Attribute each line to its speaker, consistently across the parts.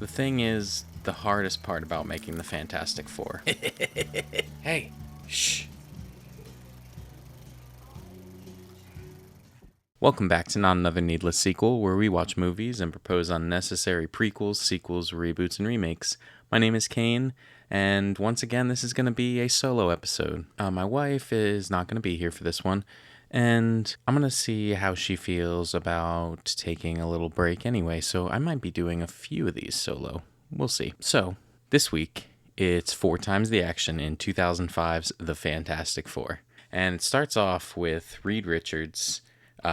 Speaker 1: The thing is, the hardest part about making the Fantastic Four. Hey, shh. Welcome back to Not Another Needless Sequel, where we watch movies and propose unnecessary prequels, sequels, reboots, and remakes. My name is Kane, and once again, this is going to be a solo episode. My wife is not going to be here for this one, and I'm going to see how she feels about taking a little break anyway, so I might be doing a few of these solo. We'll see. So, this week, it's 4 times the action in 2005's The Fantastic Four. And it starts off with Reed Richards,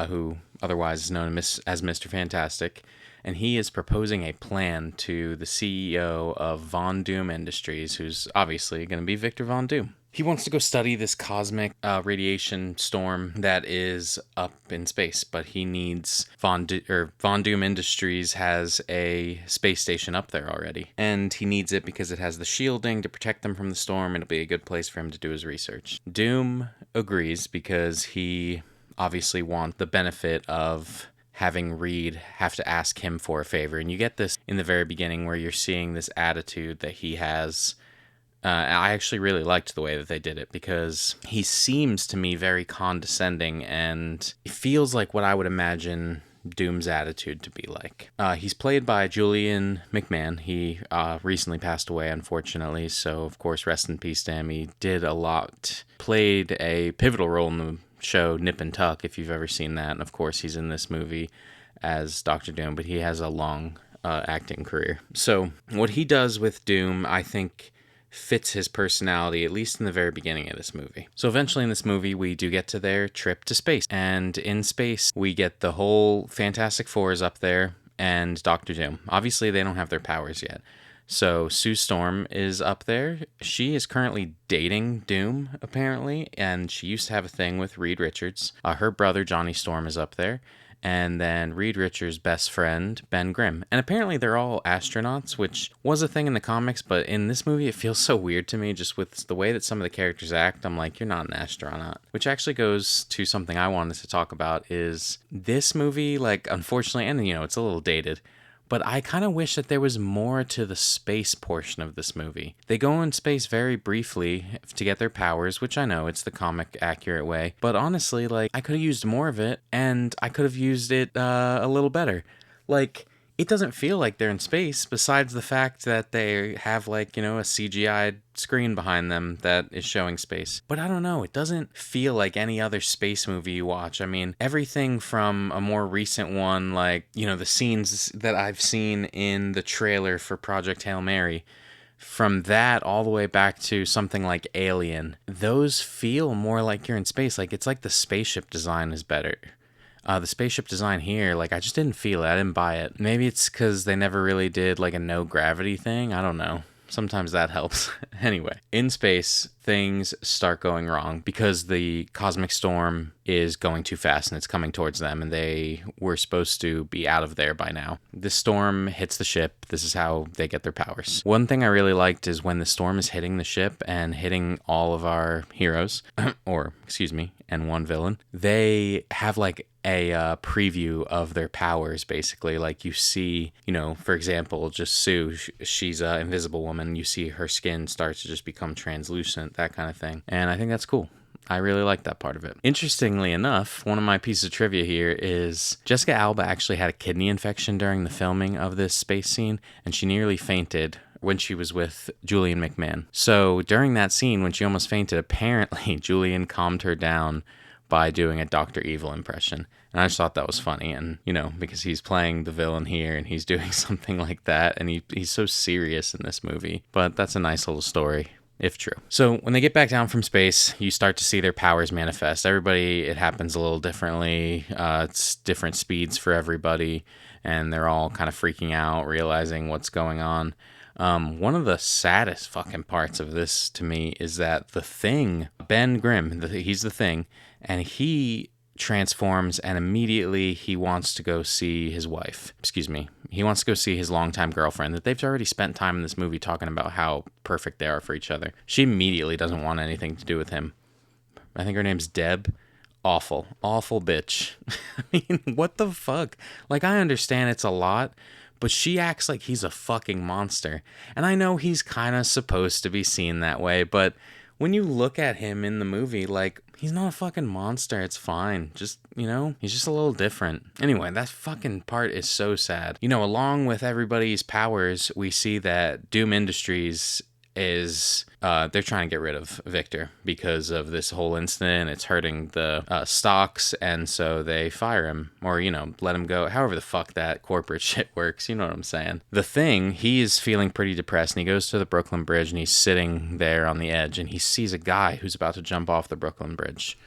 Speaker 1: who otherwise is known as Mr. Fantastic, and he is proposing a plan to the CEO of Von Doom Industries, who's obviously going to be Victor Von Doom. He wants to go study this cosmic radiation storm that is up in space, but he needs Von Doom Industries has a space station up there already, and he needs it because it has the shielding to protect them from the storm. It'll be a good place for him to do his research. Doom agrees because he obviously want the benefit of having Reed have to ask him for a favor. And you get this in the very beginning where you're seeing this attitude that he has. I actually really liked the way that they did it because he seems to me very condescending, and it feels like what I would imagine Doom's attitude to be like. He's played by Julian McMahon. He recently passed away, unfortunately, so of course rest in peace to him. He did a lot, played a pivotal role in the show Nip and Tuck, if you've ever seen that, and of course he's in this movie as Dr. Doom, but he has a long acting career. So what he does with Doom, I think, fits his personality, at least in the very beginning of this movie. So eventually in this movie, we do get to their trip to space, and in space, we get the whole Fantastic Four is up there, and Dr. Doom. Obviously, they don't have their powers yet. So Sue Storm is up there. She is currently dating Doom, apparently, and she used to have a thing with Reed Richards. Her brother, Johnny Storm, is up there. And then Reed Richards' best friend, Ben Grimm. And apparently they're all astronauts, which was a thing in the comics, but in this movie it feels so weird to me just with the way that some of the characters act. I'm like, you're not an astronaut. Which actually goes to something I wanted to talk about is this movie, like, unfortunately, and it's a little dated, but I kind of wish that there was more to the space portion of this movie. They go in space very briefly to get their powers, which I know it's the comic accurate way. But honestly, like, I could have used more of it, and I could have used it a little better. Like, it doesn't feel like they're in space, besides the fact that they have, like, a CGI screen behind them that is showing space. But I don't know, it doesn't feel like any other space movie you watch. I mean, everything from a more recent one, like, the scenes that I've seen in the trailer for Project Hail Mary, from that all the way back to something like Alien, those feel more like you're in space. Like, it's like the spaceship design is better. The spaceship design here, like, I just didn't feel it. I didn't buy it. Maybe it's because they never really did, like, a no-gravity thing. I don't know. Sometimes that helps. Anyway, in space, things start going wrong because the cosmic storm is going too fast and it's coming towards them, and they were supposed to be out of there by now. The storm hits the ship. This is how they get their powers. One thing I really liked is when the storm is hitting the ship and hitting all of our heroes, and one villain, they have, like, a preview of their powers, basically. Like, you see, for example, just Sue, she's an invisible woman. You see her skin starts to just become translucent, that kind of thing. And I think that's cool. I really like that part of it. Interestingly enough, one of my pieces of trivia here is Jessica Alba actually had a kidney infection during the filming of this space scene, and she nearly fainted when she was with Julian McMahon. So during that scene, when she almost fainted, apparently Julian calmed her down by doing a Dr. Evil impression. And I just thought that was funny. And, because he's playing the villain here and he's doing something like that. And he's so serious in this movie. But that's a nice little story, if true. So when they get back down from space, you start to see their powers manifest. Everybody, it happens a little differently. It's different speeds for everybody. And they're all kind of freaking out, realizing what's going on. One of the saddest fucking parts of this to me is that the Thing, Ben Grimm, he's the Thing, and he transforms and immediately he wants to go see his wife. He wants to go see his longtime girlfriend that they've already spent time in this movie talking about how perfect they are for each other. She immediately doesn't want anything to do with him. I think her name's Deb. Awful bitch. I mean, what the fuck? Like, I understand it's a lot, but she acts like he's a fucking monster. And I know he's kind of supposed to be seen that way, but when you look at him in the movie, like, he's not a fucking monster. It's fine. Just, he's just a little different. Anyway, that fucking part is so sad. Along with everybody's powers, we see that Doom Industries is they're trying to get rid of Victor because of this whole incident. It's hurting the stocks, and so they fire him, or let him go, however the fuck that corporate shit works. You know what I'm saying? The Thing, he is feeling pretty depressed, and he goes to the Brooklyn Bridge, and he's sitting there on the edge, and he sees a guy who's about to jump off the Brooklyn Bridge.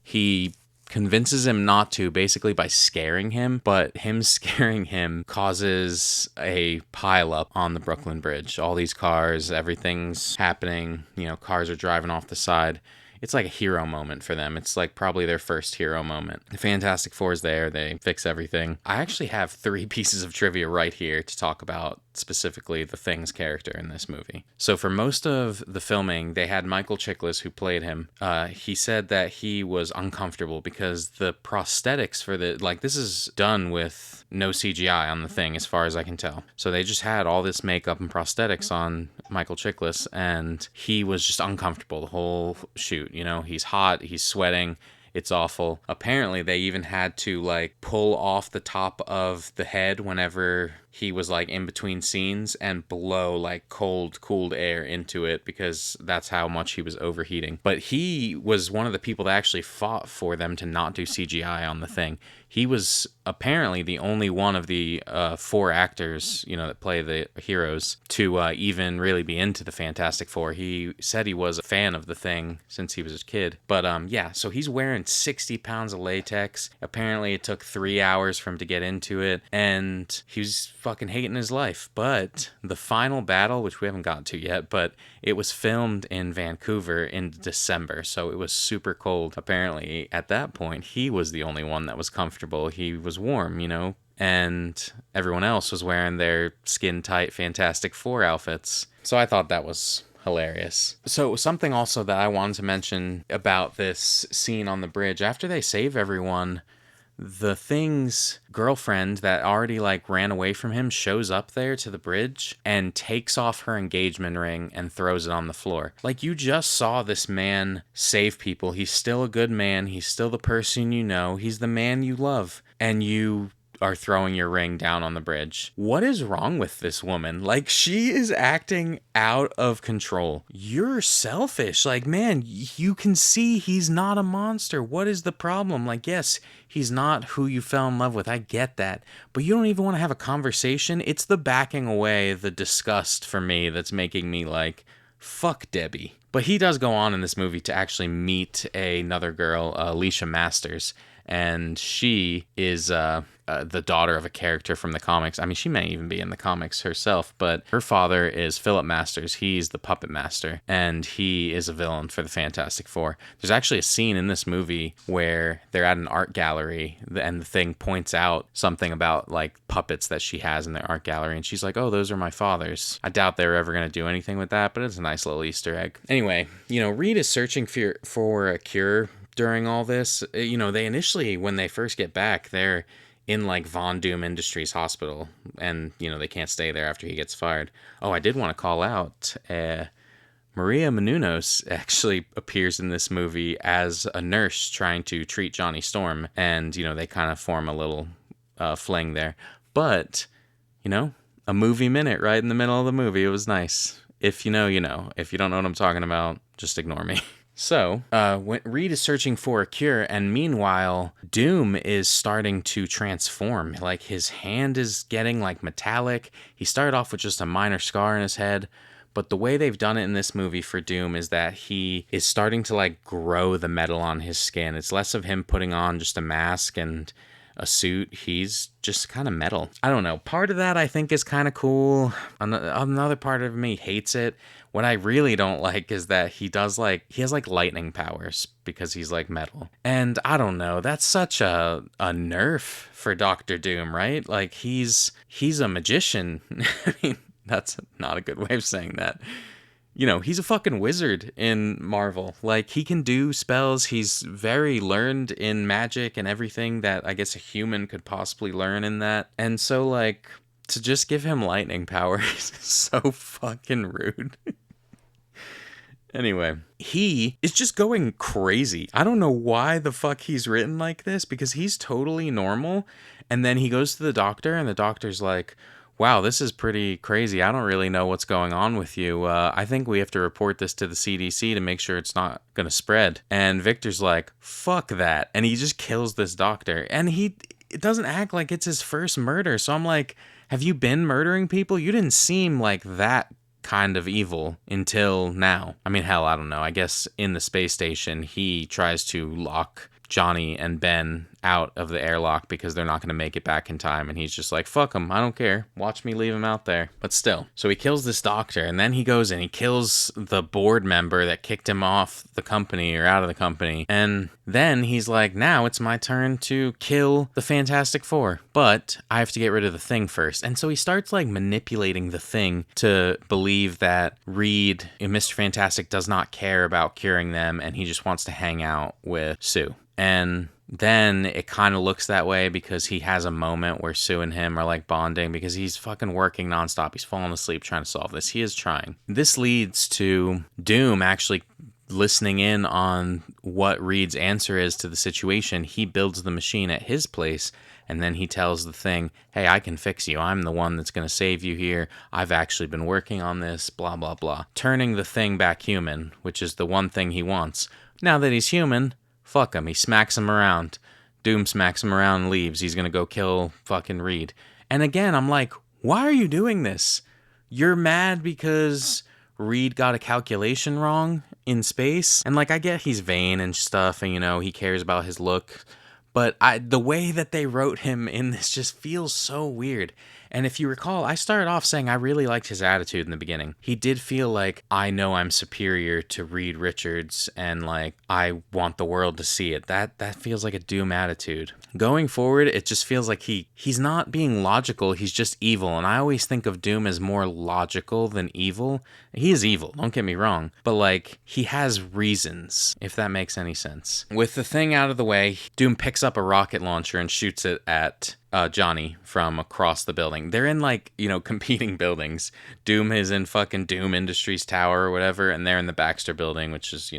Speaker 1: He convinces him not to, basically by scaring him, but him scaring him causes a pileup on the Brooklyn Bridge. All these cars, everything's happening, cars are driving off the side. It's like a hero moment for them. It's like probably their first hero moment. The Fantastic Four is there. They fix everything. I actually have 3 pieces of trivia right here to talk about specifically the Thing's character in this movie. So for most of the filming, they had Michael Chiklis, who played him. He said that he was uncomfortable because the prosthetics for this is done with no CGI on the Thing, as far as I can tell. So they just had all this makeup and prosthetics on Michael Chiklis, and he was just uncomfortable the whole shoot. He's hot, he's sweating. It's awful. Apparently, they even had to pull off the top of the head whenever he was in between scenes and blow cooled air into it, because that's how much he was overheating. But he was one of the people that actually fought for them to not do CGI on the Thing. He was apparently the only one of the 4 actors, that play the heroes to even really be into the Fantastic Four. He said he was a fan of the Thing since he was a kid. But so he's wearing 60 pounds of latex. Apparently it took 3 hours for him to get into it, and he was fucking hating his life. But the final battle, which we haven't gotten to yet, but it was filmed in Vancouver in December, so it was super cold. Apparently at that point he was the only one that was comfortable. He was warm, and everyone else was wearing their skin tight Fantastic Four outfits. So I thought that was hilarious. So something also that I wanted to mention about this scene on the bridge, after they save everyone, the Thing's girlfriend that already ran away from him shows up there to the bridge and takes off her engagement ring and throws it on the floor. You just saw this man save people. He's still a good man. He's still the person he's the man you love, and you are throwing your ring down on the bridge. What is wrong with this woman? She is acting out of control. You're selfish. Man, you can see he's not a monster. What is the problem? Yes, he's not who you fell in love with. I get that. But you don't even want to have a conversation. It's the backing away, the disgust for me that's making me fuck Debbie. But he does go on in this movie to actually meet another girl, Alicia Masters, and she is the daughter of a character from the comics. I mean, she may even be in the comics herself, but her father is Philip Masters. He's the puppet master, and he is a villain for the Fantastic Four. There's actually a scene in this movie where they're at an art gallery, and the Thing points out something about puppets that she has in the art gallery, and she's like, oh, those are my father's. I doubt they're ever going to do anything with that, but it's a nice little Easter egg. Anyway, Reed is searching for a cure during all this. They initially, when they first get back, they're in Von Doom Industries hospital, and they can't stay there after he gets fired. Oh, I did want to call out Maria Menounos actually appears in this movie as a nurse trying to treat Johnny Storm, and they kind of form a little fling there. But a movie minute right in the middle of the movie. It was nice. If you know, you know. If you don't know what I'm talking about, just ignore me. So, when Reed is searching for a cure, and meanwhile, Doom is starting to transform. His hand is getting, metallic. He started off with just a minor scar in his head, but the way they've done it in this movie for Doom is that he is starting to, grow the metal on his skin. It's less of him putting on just a mask and a suit. He's just kind of metal. I don't know. Part of that I think is kind of cool. Another part of me hates it. What I really don't like is that he has lightning powers because he's metal. And I don't know, that's such a nerf for Doctor Doom, right? He's a magician. I mean, that's not a good way of saying that. He's a fucking wizard in Marvel. He can do spells. He's very learned in magic and everything that I guess a human could possibly learn in that. And so, to just give him lightning powers is so fucking rude. Anyway, he is just going crazy. I don't know why the fuck he's written like this, because he's totally normal. And then he goes to the doctor, and the doctor's like, wow, this is pretty crazy. I don't really know what's going on with you. I think we have to report this to the CDC to make sure it's not going to spread. And Victor's like, fuck that. And he just kills this doctor. And it doesn't act like it's his first murder. So I'm like, have you been murdering people? You didn't seem like that kind of evil until now. I mean, hell, I don't know. I guess in the space station, he tries to lock Johnny and Ben out of the airlock because they're not going to make it back in time. And he's just like, fuck them. I don't care. Watch me leave him out there. But still. So he kills this doctor, and then he goes and he kills the board member that kicked him off the company or out of the company. And then he's like, now it's my turn to kill the Fantastic Four. But I have to get rid of the Thing first. And so he starts like manipulating the Thing to believe that Reed, Mr. Fantastic, does not care about curing them, and he just wants to hang out with Sue. And then it kind of looks that way because he has a moment where Sue and him are like bonding because he's fucking working nonstop. He's falling asleep trying to solve this. He is trying. This leads to Doom actually listening in on what Reed's answer is to the situation. He builds the machine at his place, and then he tells the Thing, hey, I can fix you. I'm the one that's going to save you here. I've actually been working on this, blah, blah, blah. Turning the Thing back human, which is the one thing he wants. Now that he's human, fuck him. He smacks him around. Doom smacks him around and leaves. He's going to go kill fucking Reed. And again, I'm like, why are you doing this? You're mad because Reed got a calculation wrong in space? And like, I get he's vain and stuff, and he cares about his look. But the way that they wrote him in this just feels so weird. And if you recall, I started off saying I really liked his attitude in the beginning. He did feel like, I know I'm superior to Reed Richards, and like, I want the world to see it. That feels like a Doom attitude. Going forward, it just feels like he's not being logical, he's just evil. And I always think of Doom as more logical than evil. He is evil, don't get me wrong. But like, he has reasons, if that makes any sense. With the Thing out of the way, Doom picks up a rocket launcher and shoots it at Johnny from across the building. They're in like, competing buildings. Doom is in fucking Doom Industries Tower or whatever, and they're in the Baxter building, which is,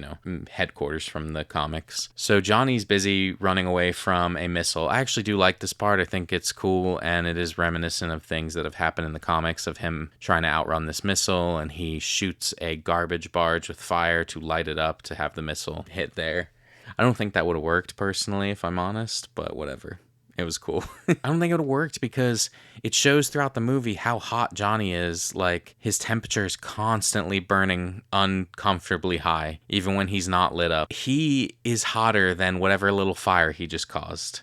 Speaker 1: headquarters from the comics. So Johnny's busy running away from a missile. I actually do like this part. I think it's cool, and it is reminiscent of things that have happened in the comics of him trying to outrun this missile, and he shoots a garbage barge with fire to light it up to have the missile hit there. I don't think that would have worked personally, if I'm honest, but whatever. It was cool. I don't think it would have worked because it shows throughout the movie how hot Johnny is. Like, his temperature is constantly burning uncomfortably high, even when he's not lit up. He is hotter than whatever little fire he just caused,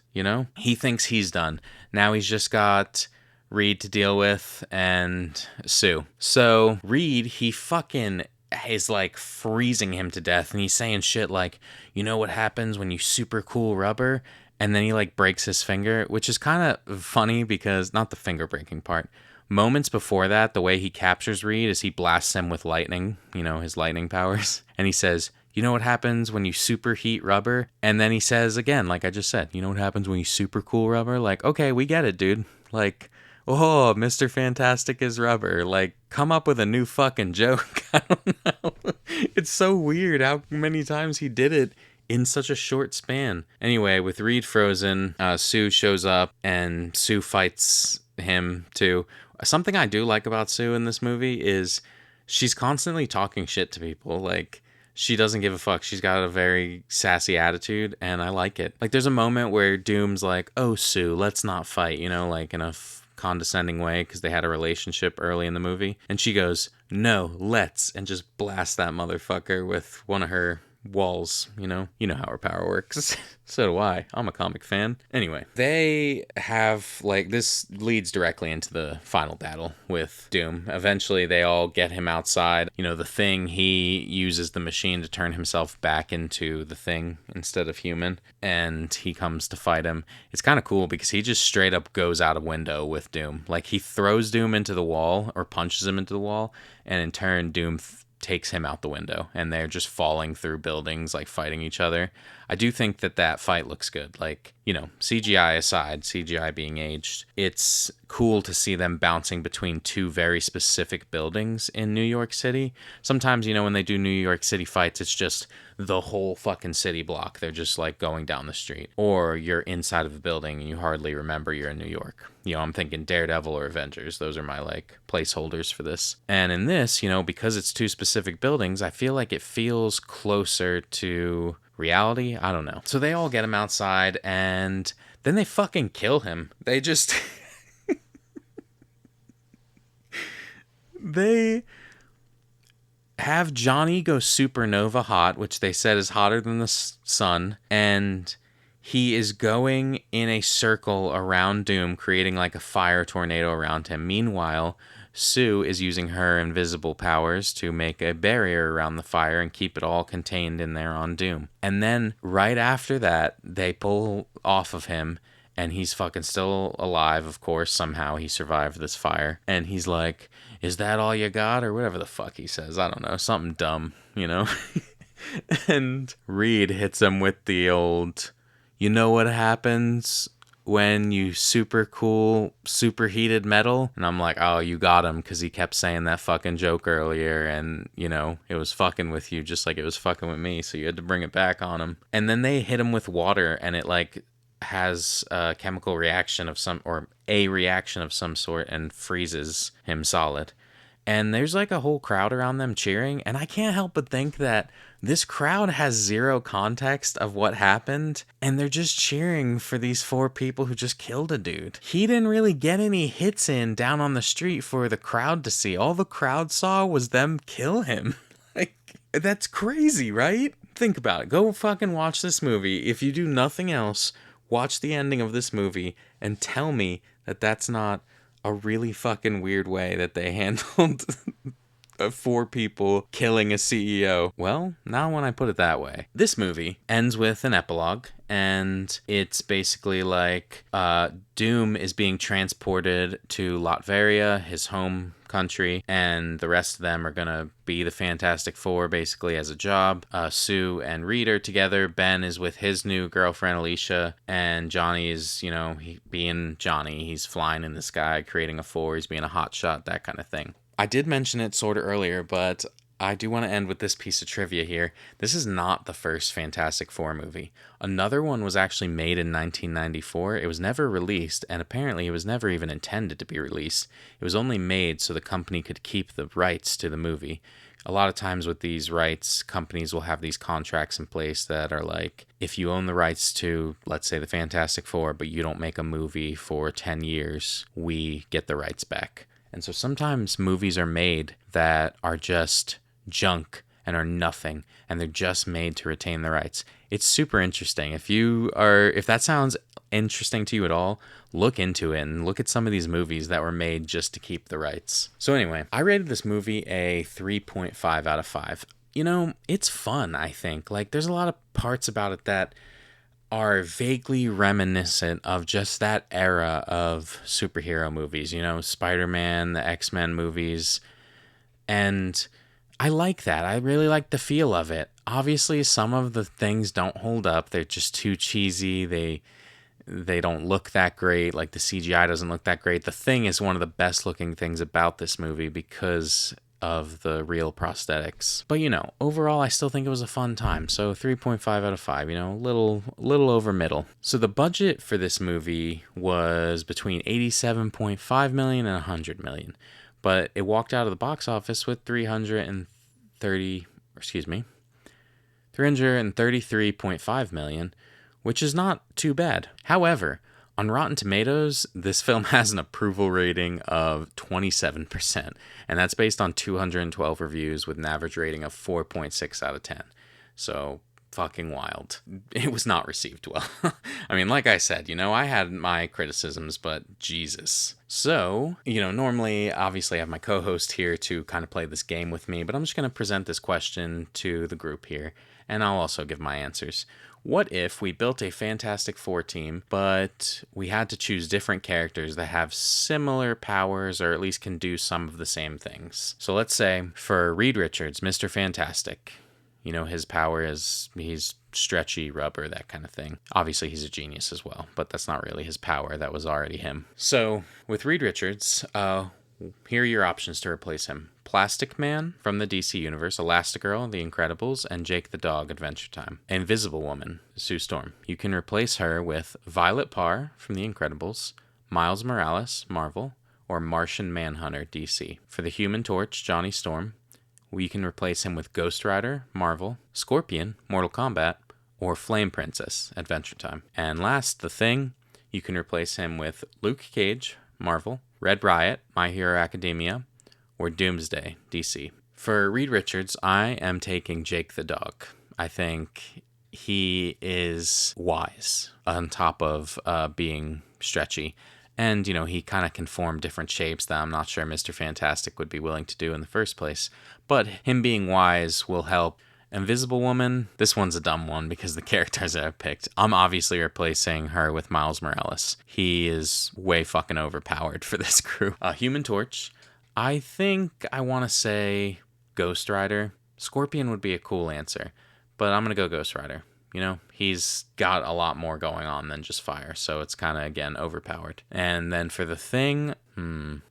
Speaker 1: He thinks he's done. Now he's just got Reed to deal with and Sue. So Reed, he fucking is like freezing him to death, and he's saying shit like, you know what happens when you super cool rubber? And then he like breaks his finger, which is kind of funny because, not the finger breaking part, moments before that, the way he captures Reed is he blasts him with lightning, his lightning powers. And he says, you know what happens when you superheat rubber? And then he says again, like I just said, you know what happens when you super cool rubber? Like, okay, we get it, dude. Like, oh, Mr. Fantastic is rubber. Like, come up with a new fucking joke. I don't know. It's so weird how many times he did it in such a short span. Anyway, with Reed frozen, Sue shows up, and Sue fights him too. Something I do like about Sue in this movie is she's constantly talking shit to people. Like, she doesn't give a fuck. She's got a very sassy attitude, and I like it. Like, there's a moment where Doom's like, oh, Sue, let's not fight, like in a condescending way because they had a relationship early in the movie. And she goes, no, let's, and just blast that motherfucker with one of her walls, you know how her power works. So do I. I'm a comic fan. Anyway, they have, like, this leads directly into the final battle with Doom. Eventually, they all get him outside. The Thing, he uses the machine to turn himself back into the Thing instead of human, and he comes to fight him. It's kind of cool because he just straight up goes out a window with Doom. Like, he throws Doom into the wall or punches him into the wall, and in turn, Doom takes him out the window, and they're just falling through buildings, like fighting each other. I do think that fight looks good. Like, CGI aside, CGI being aged, it's cool to see them bouncing between two very specific buildings in New York City. Sometimes, when they do New York City fights, it's just the whole fucking city block. They're just like going down the street. Or you're inside of a building and you hardly remember you're in New York. I'm thinking Daredevil or Avengers. Those are my like placeholders for this. And in this, because it's two specific buildings, I feel like it feels closer to reality. I don't know. So they all get him outside and then they fucking kill him. They just they have Johnny go supernova hot, which they said is hotter than the sun, and he is going in a circle around Doom, creating like a fire tornado around him. Meanwhile, Sue is using her invisible powers to make a barrier around the fire and keep it all contained in there on Doom. And then right after that, they pull off of him and he's fucking still alive, of course. Somehow he survived this fire. And he's like, "Is that all you got?" Or whatever the fuck he says. I don't know. Something dumb, And Reed hits him with the old, "You know what happens when you super cool, superheated metal?" And I'm like, oh, you got him, because he kept saying that fucking joke earlier, and, it was fucking with you just like it was fucking with me, so you had to bring it back on him. And then they hit him with water, and it, like, has a chemical reaction of some, or a reaction of some sort, and freezes him solid. And there's like a whole crowd around them cheering, and I can't help but think that this crowd has zero context of what happened, and they're just cheering for these four people who just killed a dude. He didn't really get any hits in down on the street for the crowd to see. All the crowd saw was them kill him. Like, that's crazy, right? Think about it. Go fucking watch this movie. If you do nothing else, watch the ending of this movie and tell me that that's not a really fucking weird way that they handled four people killing a CEO. Well, not when I put it that way. This movie ends with an epilogue, and it's basically like Doom is being transported to Latveria, his home country, and the rest of them are gonna be the Fantastic Four basically as a job. Sue and Reed are together. Ben is with his new girlfriend Alicia, and Johnny is, being Johnny. He's flying in the sky, creating a four. He's being a hot shot, that kind of thing. I did mention it sort of earlier, but I do want to end with this piece of trivia here. This is not the first Fantastic Four movie. Another one was actually made in 1994. It was never released, and apparently it was never even intended to be released. It was only made so the company could keep the rights to the movie. A lot of times with these rights, companies will have these contracts in place that are like, if you own the rights to, let's say, the Fantastic Four, but you don't make a movie for 10 years, we get the rights back. And so sometimes movies are made that are just junk and are nothing, and they're just made to retain the rights. It's super interesting. If that sounds interesting to you at all, look into it and look at some of these movies that were made just to keep the rights. So anyway, I rated this movie a 3.5 out of 5. It's fun, I think. Like, there's a lot of parts about it that are vaguely reminiscent of just that era of superhero movies, Spider-Man, the X-Men movies. And I like that. I really like the feel of it. Obviously, some of the things don't hold up. They're just too cheesy. They don't look that great. Like, the CGI doesn't look that great. The Thing is one of the best looking things about this movie because of the real prosthetics. But, overall, I still think it was a fun time. So 3.5 out of 5, a little over middle. So the budget for this movie was between 87.5 million and 100 million. But it walked out of the box office with 333.5 million, which is not too bad. However, on Rotten Tomatoes, this film has an approval rating of 27%, and that's based on 212 reviews with an average rating of 4.6 out of 10. So, fucking wild. It was not received well. I mean, like I said, I had my criticisms, but Jesus. So, normally, obviously, I have my co-host here to kind of play this game with me, but I'm just going to present this question to the group here, and I'll also give my answers. What if we built a Fantastic Four team, but we had to choose different characters that have similar powers or at least can do some of the same things? So let's say for Reed Richards, Mr. Fantastic, You know, his power is he's stretchy rubber, that kind of thing. Obviously, he's a genius as well, but that's not really his power. That was already him. So, with Reed Richards, here are your options to replace him. Plastic Man from the DC Universe, Elastigirl, The Incredibles, and Jake the Dog, Adventure Time. Invisible Woman, Sue Storm. You can replace her with Violet Parr from The Incredibles, Miles Morales, Marvel, or Martian Manhunter, DC. For the Human Torch, Johnny Storm, we can replace him with Ghost Rider, Marvel, Scorpion, Mortal Kombat, or Flame Princess, Adventure Time. And last, The Thing, you can replace him with Luke Cage, Marvel, Red Riot, My Hero Academia, or Doomsday, DC. For Reed Richards, I am taking Jake the Dog. I think he is wise on top of being stretchy. And, you know, he kind of can form different shapes that I'm not sure Mr. Fantastic would be willing to do in the first place. But him being wise will help. Invisible Woman, this one's a dumb one because the characters that I've picked. I'm obviously replacing her with Miles Morales. He is way fucking overpowered for this crew. Human Torch, I think I want to say Ghost Rider. Scorpion would be a cool answer, but I'm going to go Ghost Rider. You know, he's got a lot more going on than just fire, so it's kind of, again, overpowered. And then for The Thing,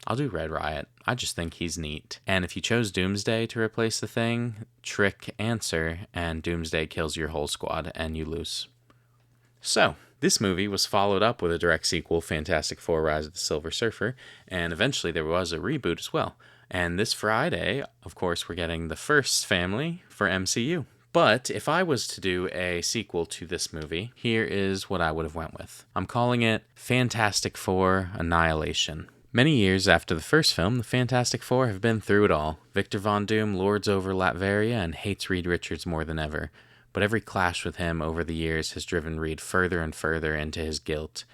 Speaker 1: I'll do Red Riot. I just think he's neat. And if you chose Doomsday to replace The Thing, trick answer, and Doomsday kills your whole squad, and you lose. So, this movie was followed up with a direct sequel, Fantastic Four: Rise of the Silver Surfer, and eventually there was a reboot as well. And this Friday, of course, we're getting the first family for MCU. But if I was to do a sequel to this movie, here is what I would have went with. I'm calling it Fantastic Four: Annihilation. Many years after the first film, the Fantastic Four have been through it all. Victor Von Doom lords over Latveria and hates Reed Richards more than ever. But every clash with him over the years has driven Reed further and further into his guilt.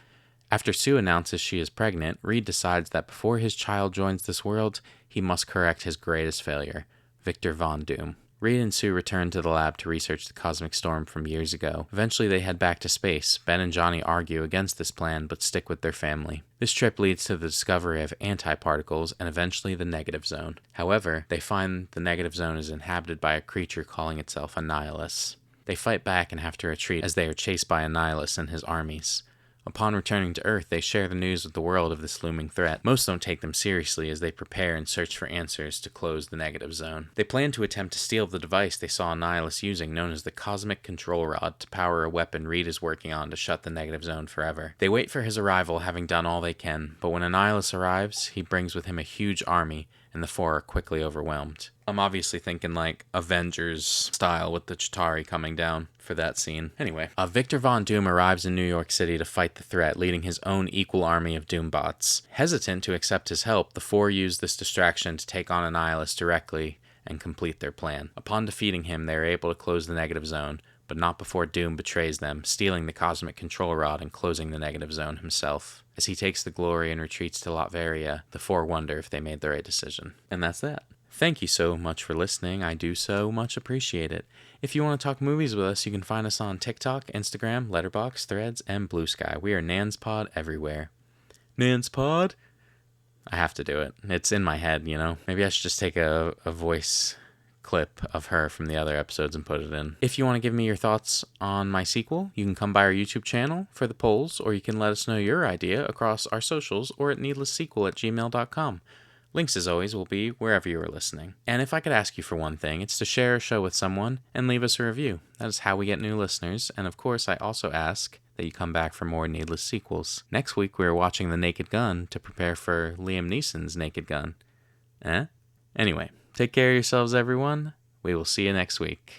Speaker 1: After Sue announces she is pregnant, Reed decides that before his child joins this world, he must correct his greatest failure, Victor Von Doom. Reed and Sue return to the lab to research the cosmic storm from years ago. Eventually they head back to space. Ben and Johnny argue against this plan, but stick with their family. This trip leads to the discovery of antiparticles and eventually the negative zone. However, they find the negative zone is inhabited by a creature calling itself Annihilus. They fight back and have to retreat as they are chased by Annihilus and his armies. Upon returning to Earth, they share the news with the world of this looming threat. Most don't take them seriously as they prepare and search for answers to close the negative zone. They plan to attempt to steal the device they saw Annihilus using, known as the Cosmic Control Rod, to power a weapon Reed is working on to shut the negative zone forever. They wait for his arrival, having done all they can, but when Annihilus arrives, he brings with him a huge army, and the four are quickly overwhelmed. I'm obviously thinking like Avengers style with the Chitauri coming down for that scene. Anyway, Victor Von Doom arrives in New York City to fight the threat, leading his own equal army of Doombots. Hesitant to accept his help, the four use this distraction to take on Annihilus directly and complete their plan. Upon defeating him, they are able to close the negative zone, but not before Doom betrays them, stealing the Cosmic Control Rod and closing the negative zone himself. As he takes the glory and retreats to Latveria, the four wonder if they made the right decision. And that's that. Thank you so much for listening. I do so much appreciate it. If you want to talk movies with us, you can find us on TikTok, Instagram, Letterboxd, Threads, and Blue Sky. We are NansPod everywhere. NansPod? I have to do it. It's in my head, you know. Maybe I should just take a voice clip of her from the other episodes and put it in. If you want to give me your thoughts on my sequel, you can come by our YouTube channel for the polls, or you can let us know your idea across our socials or at needlesssequel@gmail.com. Links, as always, will be wherever you are listening. And if I could ask you for one thing, it's to share a show with someone and leave us a review. That is how we get new listeners. And of course, I also ask that you come back for more Needless Sequels. Next week, we are watching The Naked Gun to prepare for Liam Neeson's Naked Gun. Anyway, take care of yourselves, everyone. We will see you next week.